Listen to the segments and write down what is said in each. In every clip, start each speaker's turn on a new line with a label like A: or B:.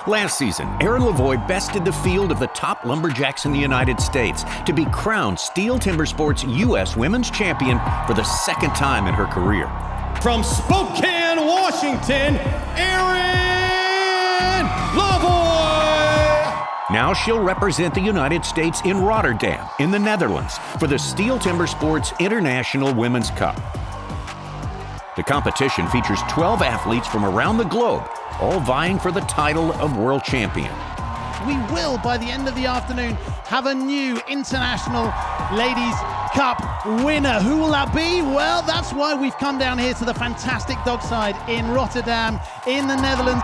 A: Last season, Erin Lavoie bested the field of the top lumberjacks in the United States to be crowned STIHL Timbersports U.S. Women's Champion for the second time in her career.
B: From Spokane, Washington, Erin Lavoie!
A: Now she'll represent the United States in Rotterdam, in the Netherlands, for the STIHL Timbersports International Women's Cup. The competition features 12 athletes from around the globe, all vying for the title of world champion.
C: We will, by the end of the afternoon, have a new International Ladies Cup winner. Who will that be? Well, that's why we've come down here to the fantastic dockside in Rotterdam, in the Netherlands.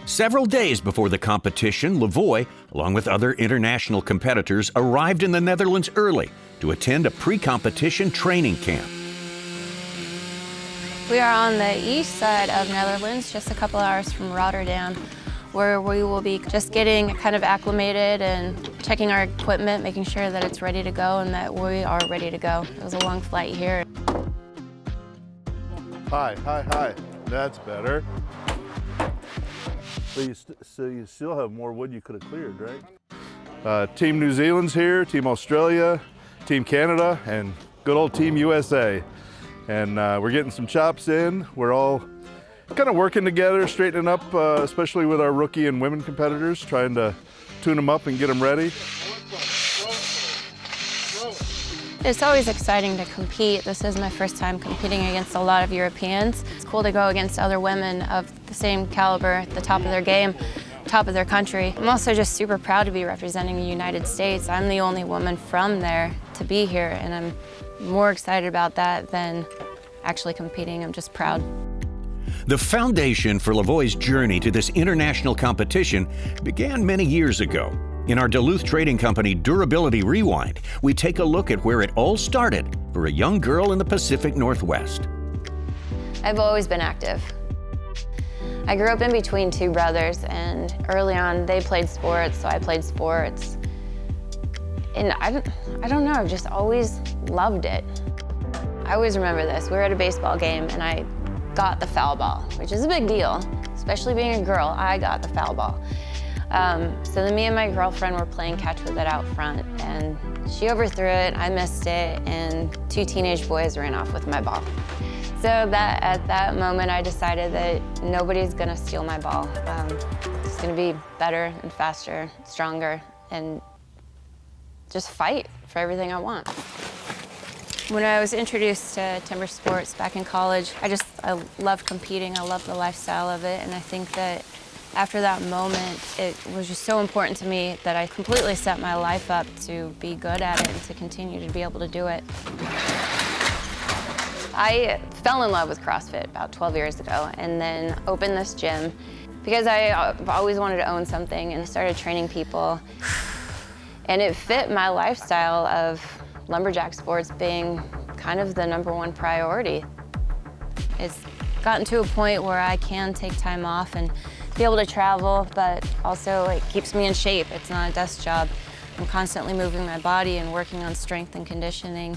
A: Several days before the competition, Lavoie, along with other international competitors, arrived in the Netherlands early to attend a pre-competition training camp.
D: We are on the east side of Netherlands, just a couple hours from Rotterdam, where we will be just getting kind of acclimated and checking our equipment, making sure that it's ready to go and that we are ready to go. It was a long flight here.
E: Hi. That's better. So you still have more wood you could have cleared, right? Team New Zealand's here, Team Australia, Team Canada, and good old Team USA. And we're getting some chops in. We're all kind of working together, straightening up, especially with our rookie and women competitors, trying to tune them up and get them ready.
D: It's always exciting to compete. This is my first time competing against a lot of Europeans. It's cool to go against other women of the same caliber, at the top of their game, top of their country. I'm also just super proud to be representing the United States. I'm the only woman from there to be here, and I'm more excited about that than actually competing. I'm just proud.
A: The foundation for Lavoie's journey to this international competition began many years ago. In our Duluth trading company Durability Rewind, we take a look at where it all started for a young girl in the Pacific Northwest.
D: I've always been active. I grew up in between two brothers, and early on they played sports, so I played sports. And I don't know, I've just always loved it. I always remember this. We were at a baseball game and I got the foul ball, which is a big deal, especially being a girl. I got the foul ball. So then me and my girlfriend were playing catch with it out front, and she overthrew it, I missed it, and two teenage boys ran off with my ball. So at that moment I decided that nobody's gonna steal my ball. It's gonna be better and faster, stronger, and just fight for everything I want. When I was introduced to timber sports back in college, I loved competing, I loved the lifestyle of it, and I think that after that moment, it was just so important to me that I completely set my life up to be good at it and to continue to be able to do it. I fell in love with CrossFit about 12 years ago and then opened this gym because I've always wanted to own something, and I started training people. And it fit my lifestyle of lumberjack sports being kind of the #1 priority. It's gotten to a point where I can take time off and be able to travel, but also it keeps me in shape. It's not a desk job. I'm constantly moving my body and working on strength and conditioning.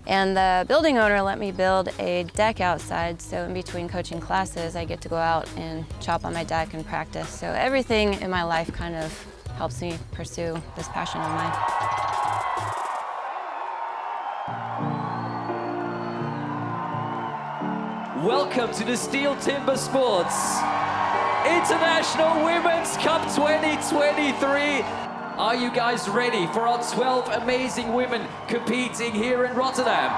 D: And the building owner let me build a deck outside, so in between coaching classes, I get to go out and chop on my deck and practice. So everything in my life kind of helps me pursue this passion of mine.
F: Welcome to the STIHL Timbersports International Women's Cup 2023. Are you guys ready for our 12 amazing women competing here in Rotterdam?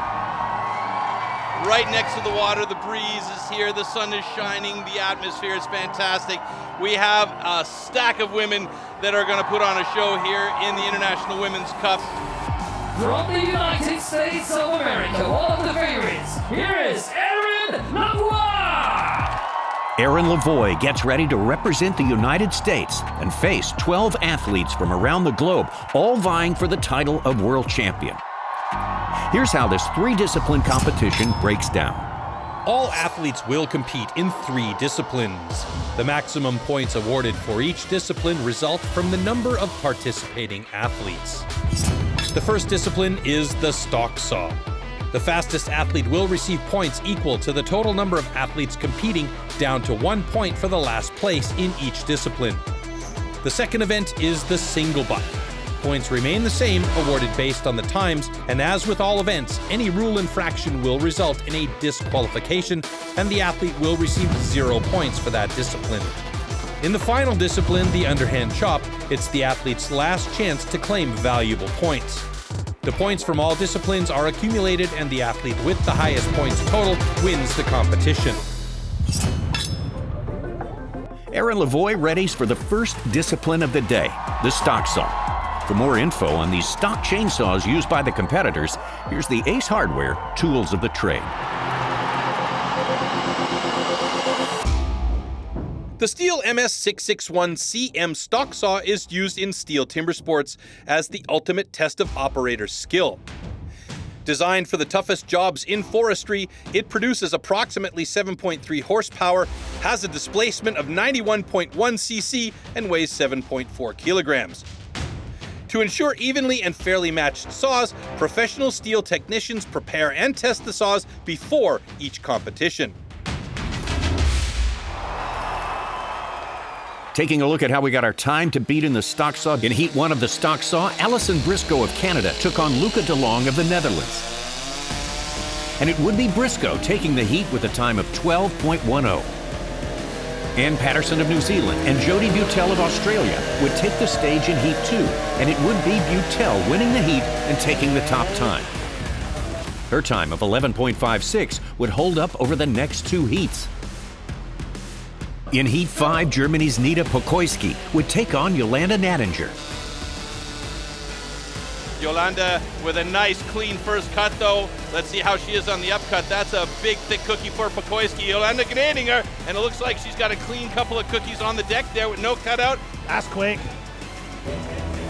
G: Right next to the water, the breeze is here, the sun is shining, the atmosphere is fantastic. We have a stack of women that are going to put on a show here in the International Women's Cup.
F: From the United States of America, one of the favorites, here is Erin Lavoie!
A: Erin Lavoie gets ready to represent the United States and face 12 athletes from around the globe, all vying for the title of world champion. Here's how this 3-discipline competition breaks down.
H: All athletes will compete in 3 disciplines. The maximum points awarded for each discipline result from the number of participating athletes. The first discipline is the stock saw. The fastest athlete will receive points equal to the total number of athletes competing, down to 1 point for the last place in each discipline. The second event is the single buck. Points remain the same, awarded based on the times, and as with all events, any rule infraction will result in a disqualification, and the athlete will receive 0 points for that discipline. In the final discipline, the underhand chop, it's the athlete's last chance to claim valuable points. The points from all disciplines are accumulated, and the athlete with the highest points total wins the competition.
A: Erin Lavoie readies for the first discipline of the day, the stock saw. For more info on these stock chainsaws used by the competitors, here's the Ace Hardware Tools of the Trade.
H: The STIHL MS661CM stock saw is used in STIHL Timbersports as the ultimate test of operator skill. Designed for the toughest jobs in forestry, it produces approximately 7.3 horsepower, has a displacement of 91.1 cc, and weighs 7.4 kilograms. To ensure evenly and fairly matched saws, professional steel technicians prepare and test the saws before each competition.
A: Taking a look at how we got our time to beat in the stock saw. In Heat 1 of the stock saw, Alison Briscoe of Canada took on Luca de Long of the Netherlands. And it would be Briscoe taking the heat with a time of 12.10. Ann Patterson of New Zealand and Jodie Butel of Australia would take the stage in Heat 2, and it would be Butel winning the heat and taking the top time. Her time of 11.56 would hold up over the next 2 heats. In Heat 5, Germany's Nita Pokoyski would take on Yolanda Nadinger.
G: Yolanda with a nice clean first cut though. Let's see how she is on the upcut. That's a big thick cookie for Pokoyski. Yolanda Nadinger, and it looks like she's got a clean couple of cookies on the deck there with no cutout.
C: That's quick.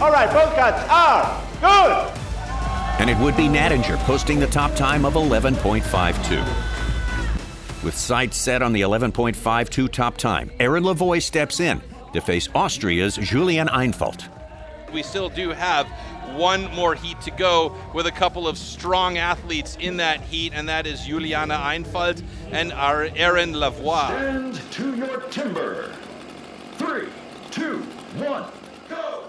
I: All right, both cuts are good.
A: And it would be Nadinger posting the top time of 11.52. With sights set on the 11.52 top time, Erin Lavoie steps in to face Austria's Julian Einfalt.
G: We still do have one more heat to go with a couple of strong athletes in that heat, and that is Juliana Einfalt and our Erin Lavoie.
J: Stand to your timber. 3, 2, 1, go!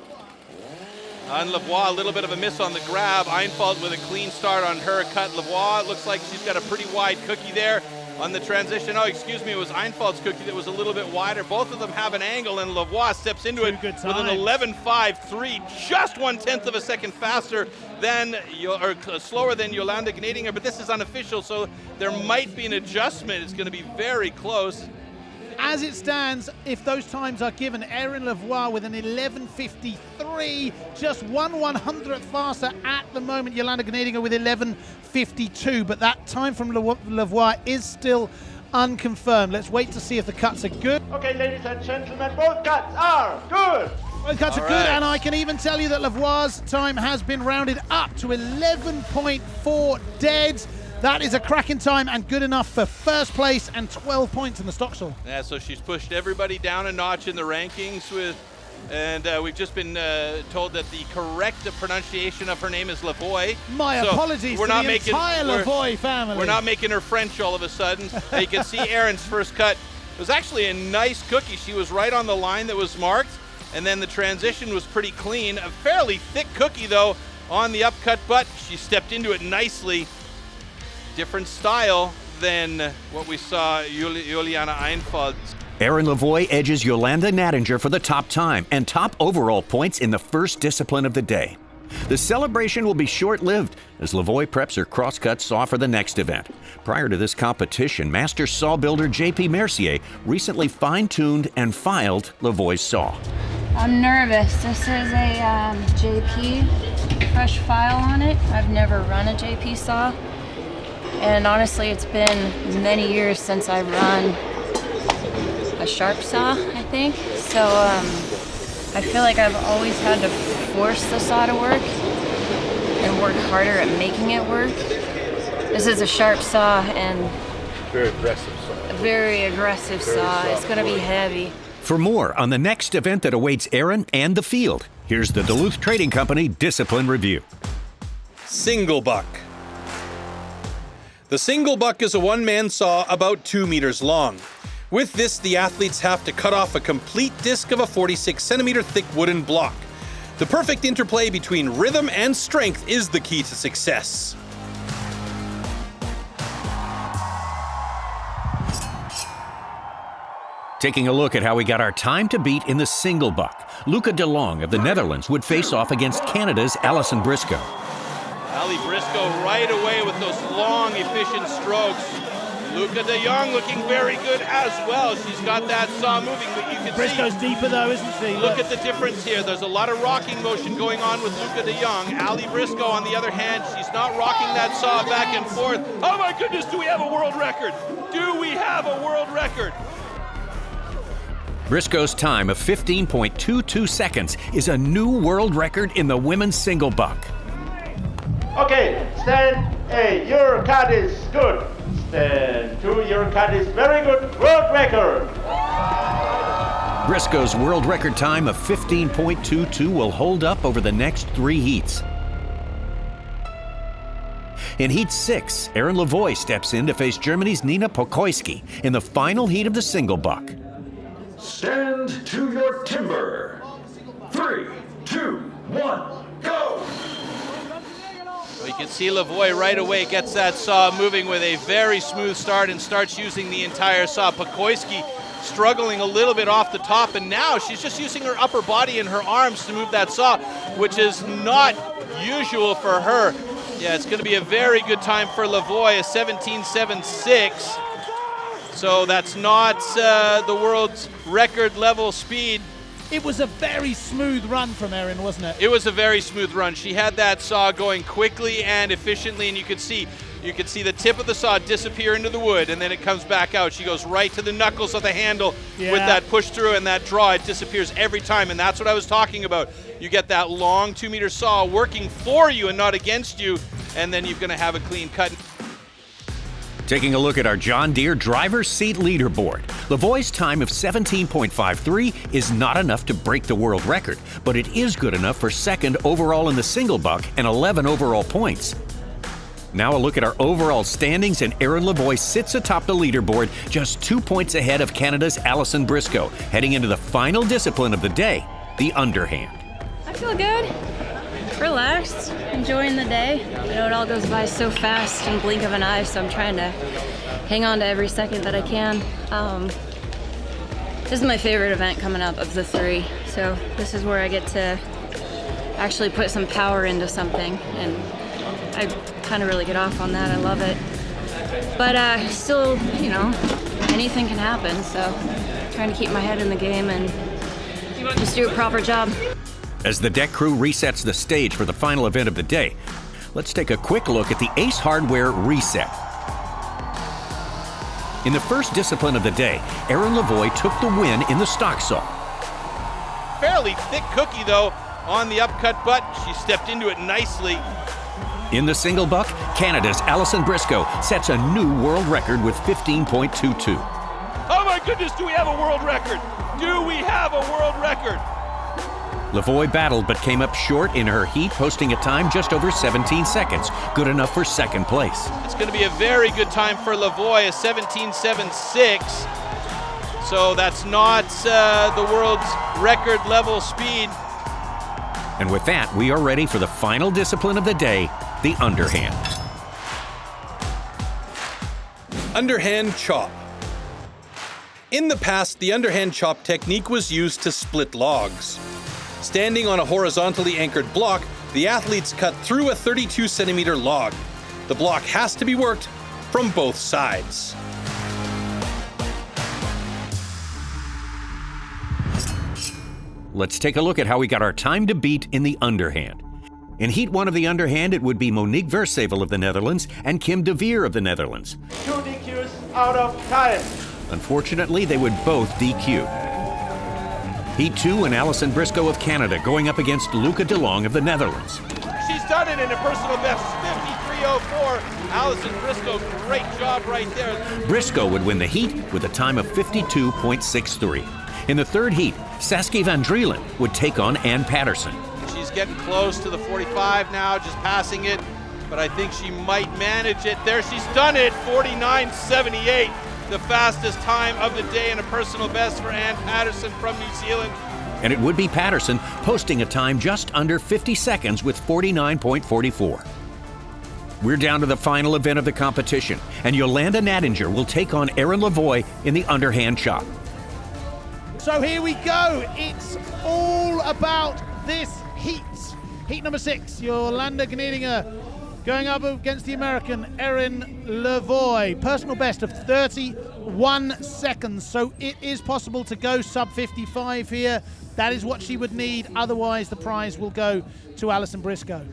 G: On Lavoie, a little bit of a miss on the grab. Einfalt with a clean start on her cut. Lavoie looks like she's got a pretty wide cookie there. On the transition, it was Einfalt's cookie that was a little bit wider. Both of them have an angle, and Lavoie steps into it with an 11.53, just 1/10 of a second faster than, or slower than Yolanda Gnadinger, but this is unofficial, so there might be an adjustment. It's going to be very close.
C: As it stands, if those times are given, Erin Lavoie with an 11.53, just 1/100th faster at the moment. Yolanda Gnadinger with 11.52, but that time from Lavoie is still unconfirmed. Let's wait to see if the cuts are good.
I: Okay, ladies and gentlemen, both cuts are good.
C: Both cuts are good, and I can even tell you that Lavoie's time has been rounded up to 11.4 deads. That is a cracking time and good enough for first place and 12 points in the stock saw.
G: Yeah, so she's pushed everybody down a notch in the rankings and we've just been told that the correct pronunciation of her name is Lavoie.
C: My apologies to the entire Lavoie family.
G: We're not making her French all of a sudden. You can see Erin's first cut. It was actually a nice cookie. She was right on the line that was marked, and then the transition was pretty clean. A fairly thick cookie, though, on the upcut, but she stepped into it nicely. Different style than what we saw Juliana Einfalt.
A: Erin Lavoie edges Yolanda Nadinger for the top time and top overall points in the first discipline of the day. The celebration will be short-lived as Lavoie preps her crosscut saw for the next event. Prior to this competition, master saw builder JP Mercier recently fine-tuned and filed Lavoie's saw.
D: I'm nervous. This is a JP fresh file on it. I've never run a JP saw. And honestly, it's been many years since I've run a sharp saw, I think. So I feel like I've always had to force the saw to work and work harder at making it work. This is a sharp saw and
E: very aggressive saw.
D: A very aggressive saw. It's going to be heavy.
A: For more on the next event that awaits Erin and the field, here's the Duluth Trading Company Discipline Review.
H: Single buck. The single buck is a one-man saw about 2 meters long. With this, the athletes have to cut off a complete disc of a 46-centimeter thick wooden block. The perfect interplay between rhythm and strength is the key to success.
A: Taking a look at how we got our time to beat in the single buck, Luca de Long of the Netherlands would face off against Canada's Alison Briscoe.
G: Ali Briscoe right away with those long, efficient strokes. Luca de Jong looking very good as well. She's got that saw moving, but you can
C: Briscoe's
G: see.
C: deeper though, isn't she?
G: Look at the difference here. There's a lot of rocking motion going on with Luca de Jong. Ali Briscoe, on the other hand, she's not rocking that saw back and forth. Oh my goodness, do we have a world record? Do we have a world record?
A: Briscoe's time of 15.22 seconds is a new world record in the women's single buck.
I: Okay, stand A, your cut is good. Stand 2, your cut is very good. World record.
A: Briscoe's world record time of 15.22 will hold up over the next 3 heats. In Heat 6, Erin Lavoie steps in to face Germany's Nina Pokoyski in the final heat of the single buck.
J: Stand to your timber. 3, 2, 1, go!
G: Well, you can see Lavoie right away gets that saw moving with a very smooth start and starts using the entire saw. Pokoyski struggling a little bit off the top, and now she's just using her upper body and her arms to move that saw, which is not usual for her. Yeah, it's going to be a very good time for Lavoie, a 17.76. So that's not the world's record level speed.
C: It was a very smooth run from Erin, wasn't it?
G: It was a very smooth run. She had that saw going quickly and efficiently, and you could see the tip of the saw disappear into the wood, and then it comes back out. She goes right to the knuckles of the handle with that push through and that draw. It disappears every time, and that's what I was talking about. You get that long 2-meter saw working for you and not against you, and then you're going to have a clean cut.
A: Taking a look at our John Deere driver's seat leaderboard, Lavoie's time of 17.53 is not enough to break the world record, but it is good enough for second overall in the single buck and 11 overall points. Now a look at our overall standings, and Erin Lavoie sits atop the leaderboard, just 2 points ahead of Canada's Alison Briscoe, heading into the final discipline of the day, the underhand.
K: I feel good. Relaxed, enjoying the day. I know it all goes by so fast in the blink of an eye, so I'm trying to hang on to every second that I can. This is my favorite event coming up of the 3, so this is where I get to actually put some power into something, and I kind of really get off on that. I love it. But still, you know, anything can happen, so trying to keep my head in the game and just do a proper job.
A: As the deck crew resets the stage for the final event of the day, let's take a quick look at the Ace Hardware reset. In the first discipline of the day, Erin Lavoie took the win in the stock saw.
G: Fairly thick cookie though on the upcut butt. She stepped into it nicely.
A: In the single buck, Canada's Alison Briscoe sets a new world record with 15.22.
G: Oh my goodness, do we have a world record? Do we have a world record?
A: Lavoie battled but came up short in her heat, posting a time just over 17 seconds, good enough for second place.
G: It's going to be a very good time for Lavoie, a 17.76. So that's not the world's record level speed.
A: And with that, we are ready for the final discipline of the day, the underhand.
H: Underhand chop. In the past, the underhand chop technique was used to split logs. Standing on a horizontally anchored block, the athletes cut through a 32-centimeter log. The block has to be worked from both sides.
A: Let's take a look at how we got our time to beat in the underhand. In Heat 1 of the underhand, it would be Monique Versevel of the Netherlands and Kim de Veer of the Netherlands.
I: 2 DQs out of time.
A: Unfortunately, they would both DQ. Heat 2 and Alison Briscoe of Canada going up against Luca de Long of the Netherlands.
G: She's done it in a personal best, 53.04. Alison Briscoe, great job right there.
A: Briscoe would win the heat with a time of 52.63. In the third heat, Saskia van Drielen would take on Ann Patterson.
G: She's getting close to the 45 now, just passing it. but I think she might manage it. There, she's done it, 49.78, the fastest time of the day and a personal best for Ann Patterson from New Zealand.
A: And it would be Patterson posting a time just under 50 seconds with 49.44. We're down to the final event of the competition, and Yolanda Nadinger will take on Erin Lavoie in the underhand chop.
C: So here we go. It's all about this heat. Heat number 6, Yolanda Nadinger going up against the American Erin Lavoie. Personal best of 31 seconds, so it is possible to go sub 55 here. That is what she would need, otherwise the prize will go to Alison Briscoe.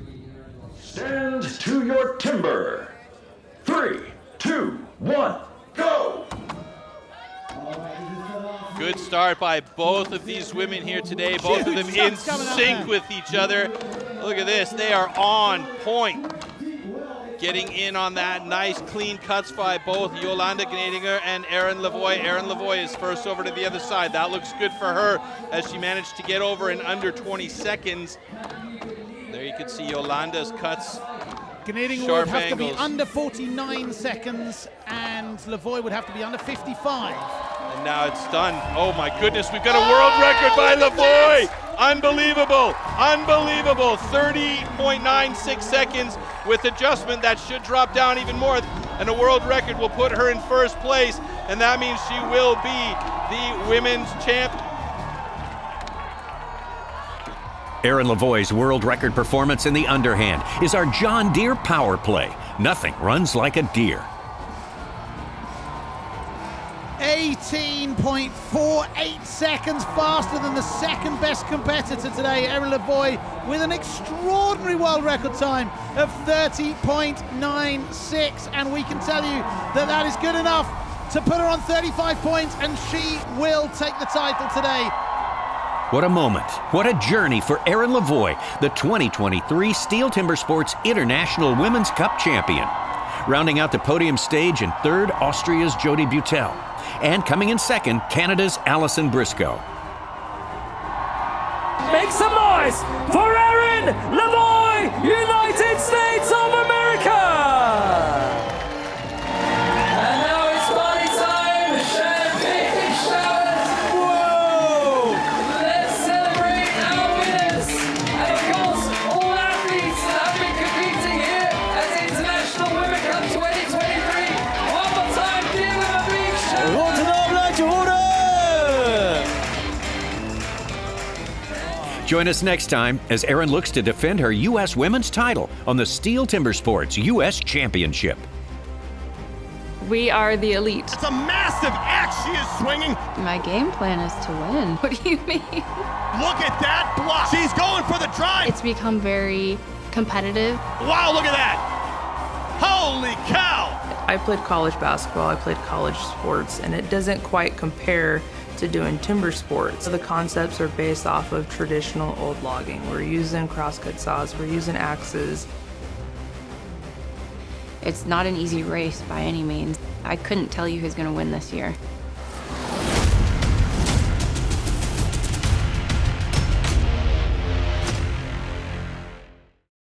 J: Stand to your timber. 3, 2, 1, go!
G: Good start by both of these women here today, both of them in sync with each other. Look at this, they are on point. Getting in on that, nice clean cuts by both Yolanda Nadinger and Erin Lavoie. Erin Lavoie is first over to the other side. That looks good for her as she managed to get over in under 20 seconds. There you can see Yolanda's cuts.
C: Nadinger would have to be under 49 seconds and Lavoie would have to be under 55.
G: And now it's done. Oh my goodness, we've got a world record by Lavoie. Unbelievable, unbelievable. 30.96 seconds with adjustment. That should drop down even more. And a world record will put her in first place. And that means she will be the women's champ.
A: Erin Lavoie's world record performance in the underhand is our John Deere power play. Nothing runs like a deer.
C: 18.48 seconds faster than the second best competitor today, Erin Lavoie, with an extraordinary world record time of 30.96. And we can tell you that that is good enough to put her on 35 points, and she will take the title today.
A: What a moment, what a journey for Erin Lavoie, the 2023 STIHL Timbersports International Women's Cup champion. Rounding out the podium stage in third, Austria's Jody Butel. And coming in second, Canada's Alison Briscoe.
F: Make some noise for Erin Lavoie, United States of America! And now it's party time, champagne showers. Whoa! Let's celebrate our winners. And of course, all athletes that have been competing here at International Women's Cup 2023. One more time, give them a big shout.
A: Join us next time as Erin looks to defend her U.S. women's title on the STIHL Timbersports U.S. Championship.
K: We are the elite.
B: It's a massive axe she is swinging.
K: My game plan is to win. What do you mean?
B: Look at that block. She's going for the drive.
K: It's become very competitive.
B: Wow, look at that. Holy cow.
L: I played college basketball, I played college sports, and it doesn't quite compare to doing timber sports. The concepts are based off of traditional old logging. We're using crosscut saws, we're using axes.
K: It's not an easy race by any means. I couldn't tell you who's going to win this year.